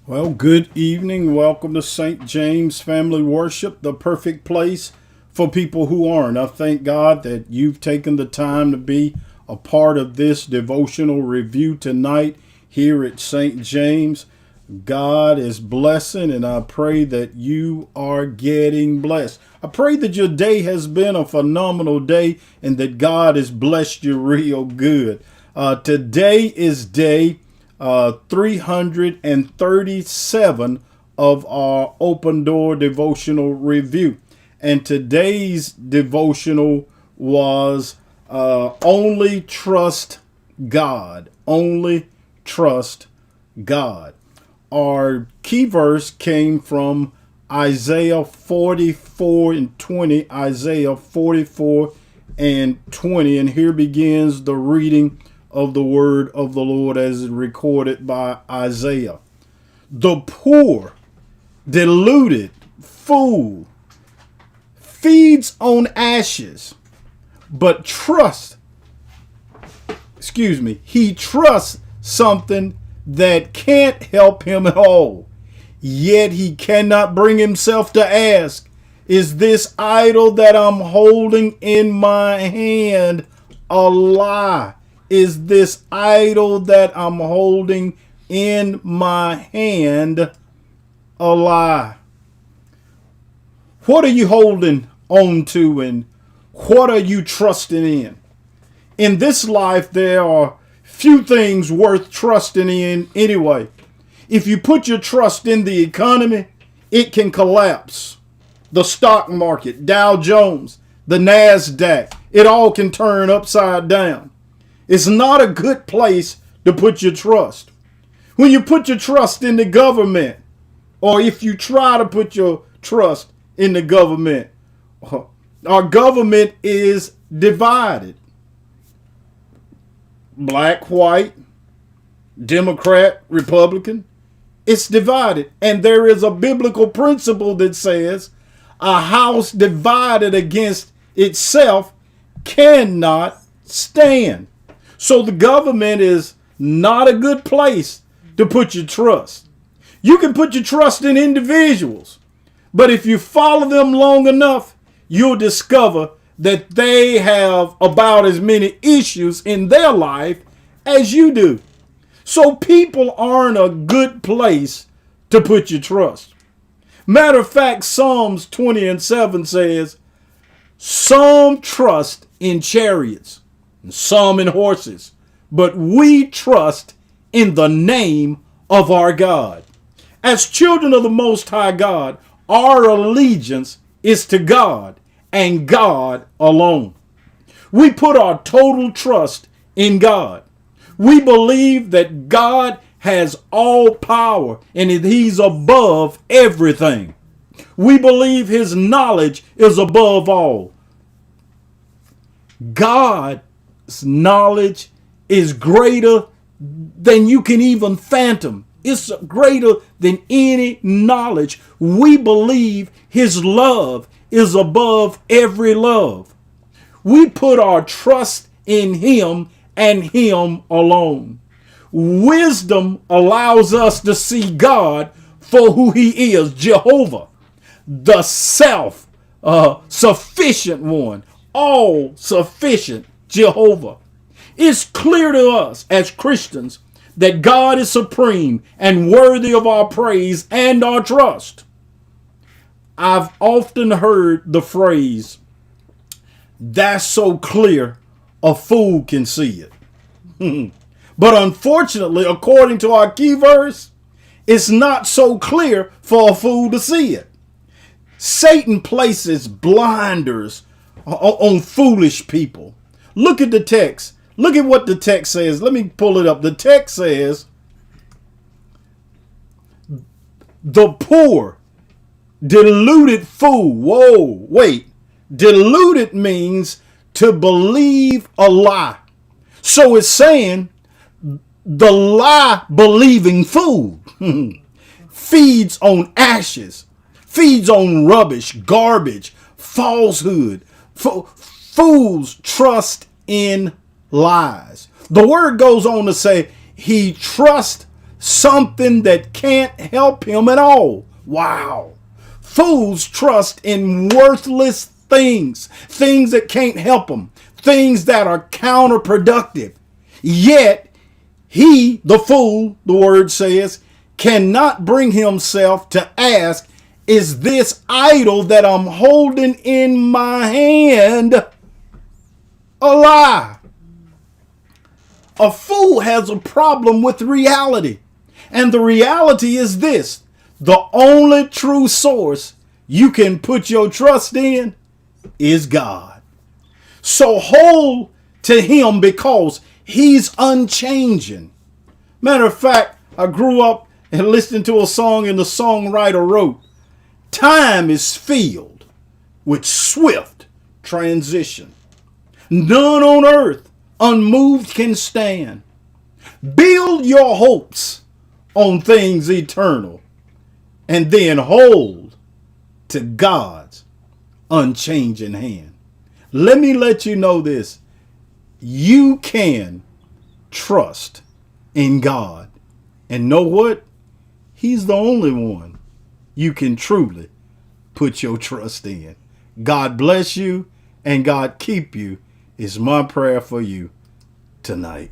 Well, good evening. Welcome to St. James Family Worship, the perfect place for people who aren't. I thank God that you've taken the time to be a part of this devotional review tonight here at St. James. God is blessing, and I pray that you are getting blessed. I pray that your day has been a phenomenal day and that God has blessed you real good. Today is day 337 of our Open Door Devotional Review. And today's devotional was Only Trust God. Only Trust God. Our key verse came from Isaiah 44 and 20. Isaiah 44 and 20. And here begins the reading of the word of the Lord as recorded by Isaiah. The poor, deluded fool feeds on ashes, but he trusts something that can't help him at all. Yet he cannot bring himself to ask, is this idol that I'm holding in my hand a lie? Is this idol that I'm holding in my hand a lie? What are you holding on to, and what are you trusting in? In this life, there are few things worth trusting in anyway. If you put your trust in the economy, it can collapse. The stock market, Dow Jones, the NASDAQ, it all can turn upside down. It's not a good place to put your trust. When you put your trust in the government, or if you try to put your trust in the government, our government is divided. Black, white, Democrat, Republican. It's divided. And there is a biblical principle that says a house divided against itself cannot stand. So the government is not a good place to put your trust. You can put your trust in individuals, but if you follow them long enough, you'll discover that they have about as many issues in their life as you do. So people aren't a good place to put your trust. Matter of fact, Psalms 20 and 7 says, some trust in chariots, and some in horses, but we trust in the name of our God. As children of the Most High God, our allegiance is to God and God alone. We put our total trust in God. We believe that God has all power and that He's above everything. We believe His knowledge is above all. God's knowledge is greater than you can even fathom. It's greater than any knowledge. We believe His love is above every love. We put our trust in Him and Him alone. Wisdom allows us to see God for who He is, Jehovah, the self-sufficient one, all-sufficient Jehovah. It's clear to us as Christians that God is supreme and worthy of our praise and our trust. I've often heard the phrase, that's so clear a fool can see it. But unfortunately, according to our key verse, it's not so clear for a fool to see it. Satan places blinders on foolish people. Look at the text. Look at what the text says. Let me pull it up. The text says, the poor, deluded fool. Whoa, wait. Deluded means to believe a lie. So it's saying the lie believing fool feeds on ashes, feeds on rubbish, garbage, falsehood. Fools trust in lies. The word goes on to say he trusts something that can't help him at all. Wow. Fools trust in worthless things, things that can't help them, things that are counterproductive. Yet he, the fool, the word says, cannot bring himself to ask, is this idol that I'm holding in my hand a lie? A fool has a problem with reality. And the reality is this: the only true source you can put your trust in is God. So hold to him because he's unchanging. Matter of fact, I grew up and listened to a song and the songwriter wrote, time is filled with swift transition. None on earth unmoved can stand. Build your hopes on things eternal and then hold to God's unchanging hand. Let me let you know this. You can trust in God. And know what? He's the only one you can truly put your trust in. God bless you and God keep you is my prayer for you tonight.